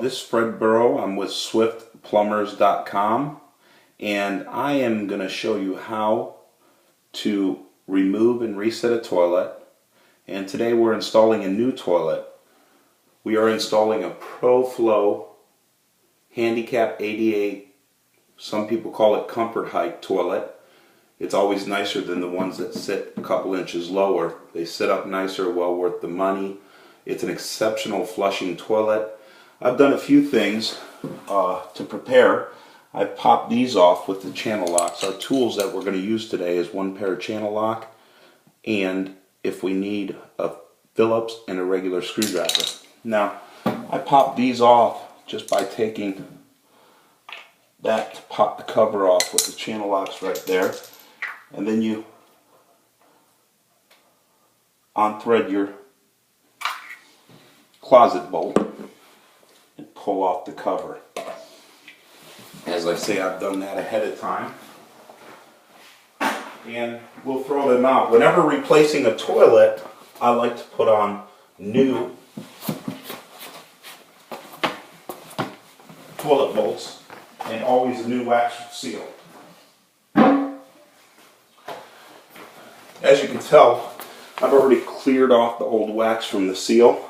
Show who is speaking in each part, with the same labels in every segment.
Speaker 1: this is Fred Burrow. I'm with SwiftPlumbers.com, and I am going to show you how to remove and reset a toilet. And today we're installing a new toilet. We are installing a ProFlow Handicap 88, some people call it comfort height toilet. It's always nicer than the ones that sit a couple inches lower. They sit up nicer, well worth the money. It's an exceptional flushing toilet. I've done a few things to prepare. I've popped these off with the channel locks. Our tools that we're going to use today is one pair of channel lock, and if we need, a Phillips and a regular screwdriver. Now, I popped these off just by taking that to pop the cover off with the channel locks right there, and then you unthread your closet bolt and pull off the cover. As I say, I've done that ahead of time, and we'll throw them out. Whenever replacing a toilet, I like to put on new toilet bolts and always a new wax seal. As you can tell, I've already cleared off the old wax from the seal.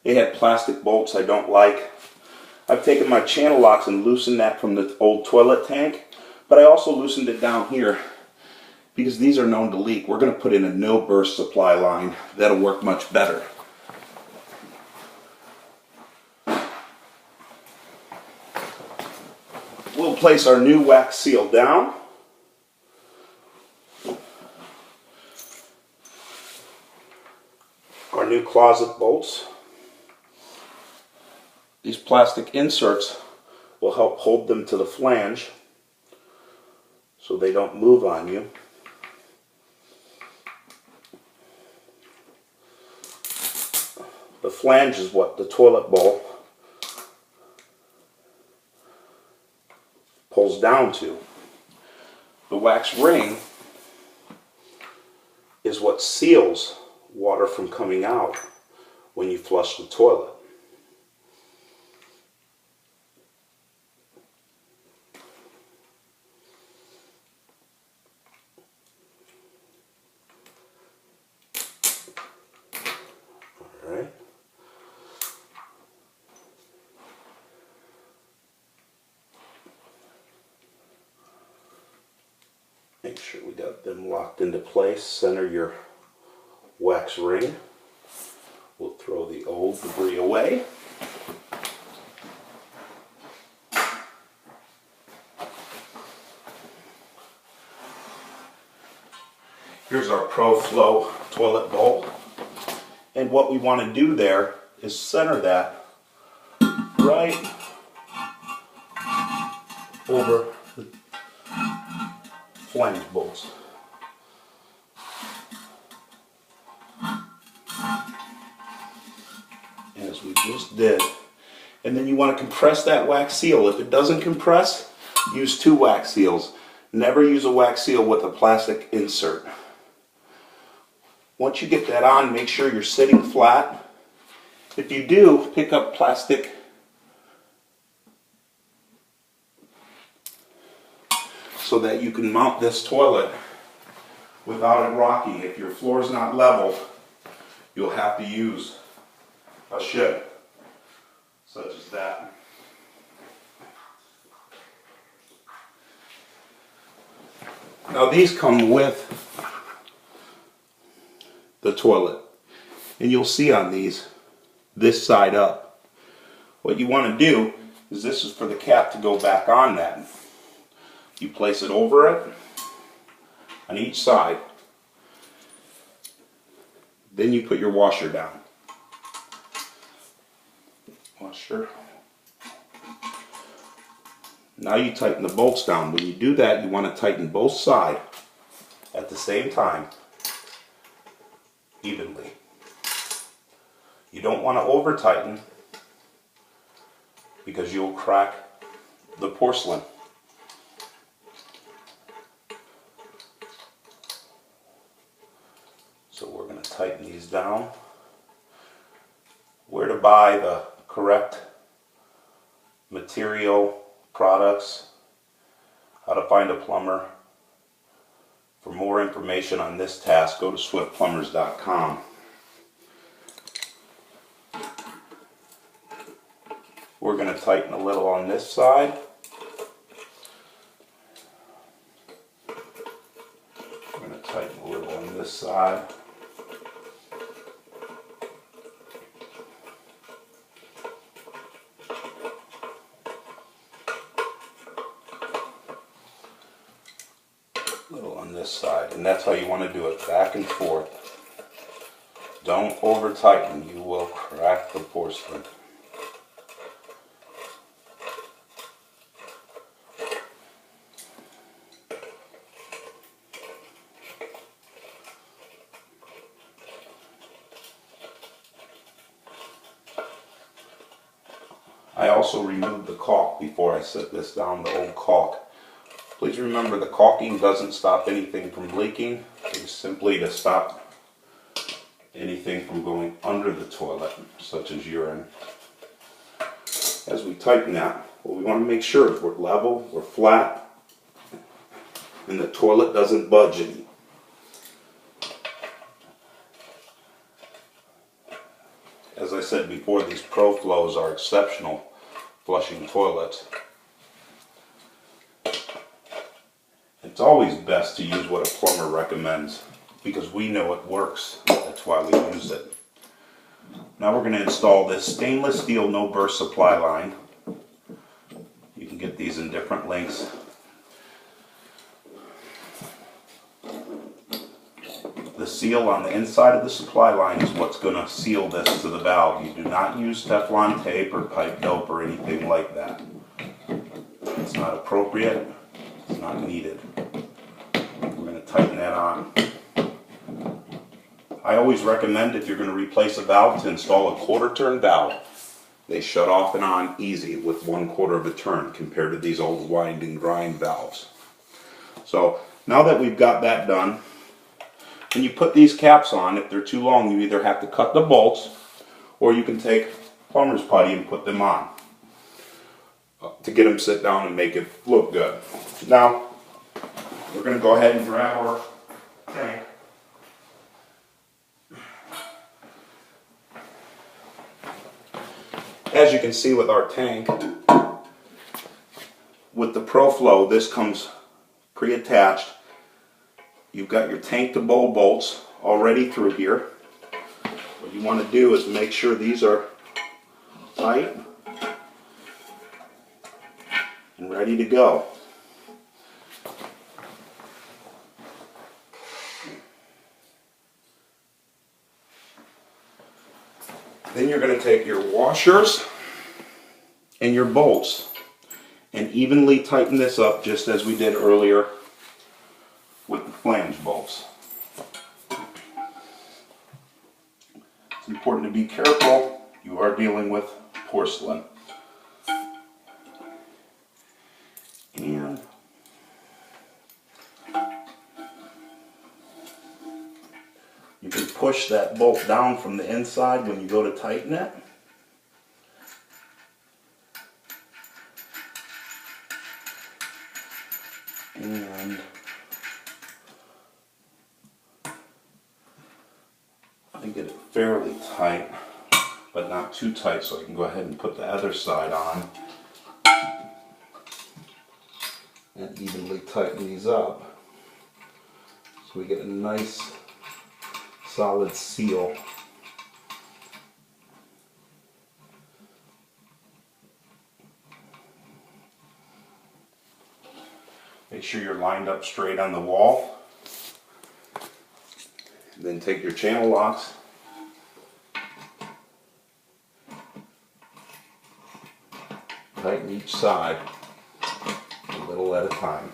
Speaker 1: They had plastic bolts I don't like. I've taken my channel locks and loosened that from the old toilet tank, but I also loosened it down here because these are known to leak. We're going to put in a no burst supply line. That'll work much better. We'll place our new wax seal down. Our new closet bolts. These plastic inserts will help hold them to the flange so they don't move on you. The flange is what the toilet bowl pulls down to. The wax ring is what seals water from coming out when you flush the toilet. Alright. Make sure we got them locked into place. Center your wax ring. We'll throw the old debris away. Here's our ProFlow toilet bowl. And what we want to do there is center that right over the flange bolts. As we just did. And then you want to compress that wax seal. If it doesn't compress, use two wax seals. Never use a wax seal with a plastic insert. Once you get that on, make sure you're sitting flat. If you do, pick up plastic so that you can mount this toilet without it rocking. If your floor is not level, you'll have to use a ship such as that. Now these come with the toilet, and you'll see on these this side up. What you want to do is, this is for the cap to go back on that. You place it over it on each side, then you put your washer down. Washer. Now you tighten the bolts down. When you do that, you want to tighten both sides at the same time, evenly. You don't want to over tighten because you'll crack the porcelain. So we're going to tighten these down. Where to buy the correct material, products, how to find a plumber. For more information on this task, go to swiftplumbers.com. We're going to tighten a little on this side. We're going to tighten a little on this side. A little on this side, and that's how you want to do it, back and forth. Don't over tighten, you will crack the porcelain. I also removed the caulk before I set this down, the old caulk. Please remember, the caulking doesn't stop anything from leaking. It's simply to stop anything from going under the toilet, such as urine. As we tighten that, what we want to make sure is we're level, we're flat, and the toilet doesn't budge any. As I said before, these Pro Flows are exceptional flushing toilets. It's always best to use what a plumber recommends because we know it works. That's why we use it. Now we're going to install this stainless steel no burst supply line. You can get these in different lengths. The seal on the inside of the supply line is what's going to seal this to the valve. You do not use Teflon tape or pipe dope or anything like that. It's not appropriate. It's not needed. We're going to tighten that on. I always recommend, if you're going to replace a valve, to install a quarter turn valve. They shut off and on easy with 1/4 of a turn compared to these old wind and grind valves. So now that we've got that done, when you put these caps on, if they're too long, you either have to cut the bolts or you can take plumber's putty and put them on to get them sit down and make it look good. Now, we're going to go ahead and grab our tank. As you can see with our tank, with the Pro Flow, this comes pre-attached. You've got your tank to bowl bolts already through here. What you want to do is make sure these are tight and ready to go. Then you're going to take your washers and your bolts and evenly tighten this up just as we did earlier with the flange bolts. It's important to be careful. You are dealing with porcelain. And you can push that bolt down from the inside when you go to tighten it. And I get it fairly tight, but not too tight, so I can go ahead and put the other side on and evenly tighten these up so we get a nice solid seal. Make sure you're lined up straight on the wall. Then take your channel locks, tighten each side a little at a time.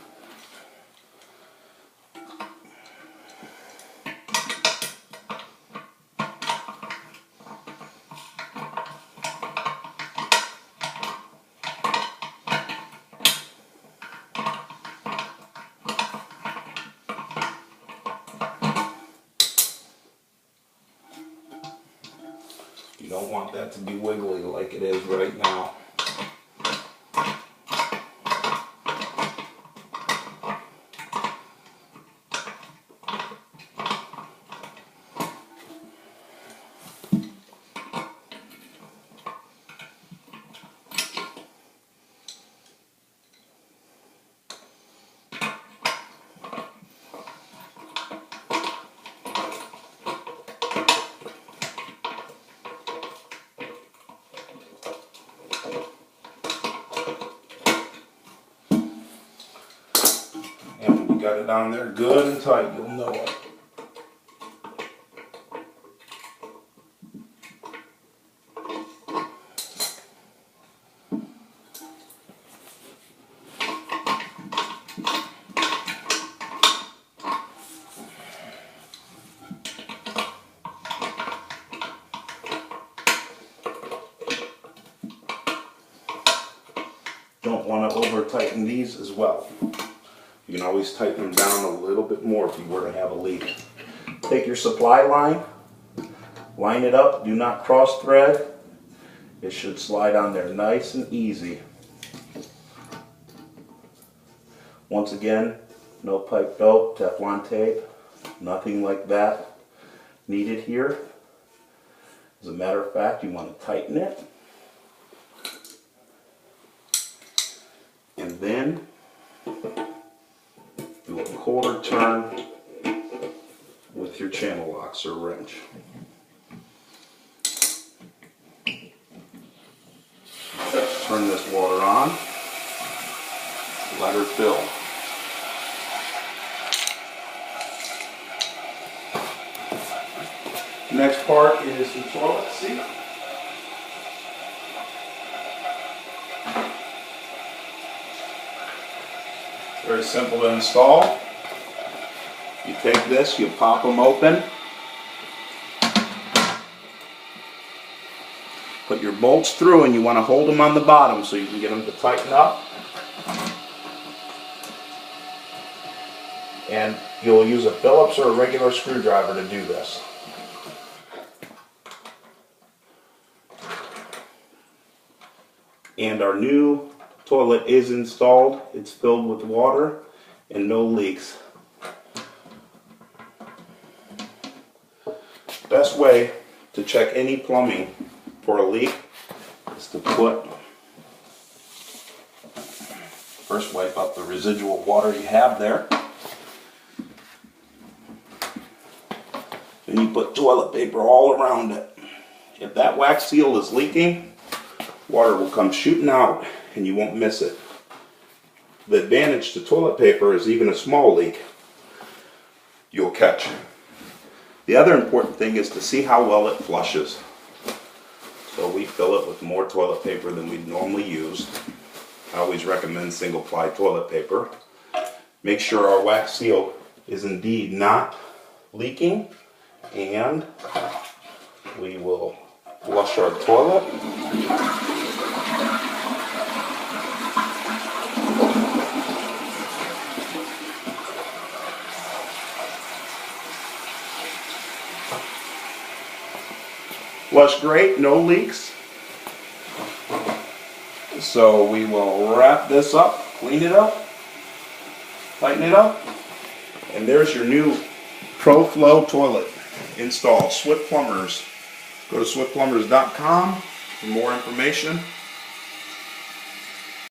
Speaker 1: You don't want that to be wiggly like it is right now. got it on there good and tight, you'll know it. Don't want to over tighten these as well. You can always tighten them down a little bit more if you were to have a leak. Take your supply line, line it up, do not cross thread. It should slide on there nice and easy. Once again, no pipe dope, Teflon tape, nothing like that needed here. As a matter of fact, you want to tighten it. And then do a quarter turn with your channel locks or wrench. Turn this water on, let her fill. Next part is the toilet seat. Very simple to install. You take this, you pop them open, put your bolts through, and you want to hold them on the bottom so you can get them to tighten up. And you'll use a Phillips or a regular screwdriver to do this. And our new toilet is installed. It's filled with water and no leaks. Best way to check any plumbing for a leak is to first wipe up the residual water you have there. Then you put toilet paper all around it. If that wax seal is leaking, water will come shooting out and you won't miss it. The advantage to toilet paper is even a small leak you'll catch. The other important thing is to see how well it flushes. So we fill it with more toilet paper than we normally use. I always recommend single ply toilet paper. Make sure our wax seal is indeed not leaking, and we will flush our toilet. Flush great, no leaks. So we will wrap this up, clean it up, tighten it up, and there's your new Pro Flow toilet installed. Swift Plumbers. Go to swiftplumbers.com for more information.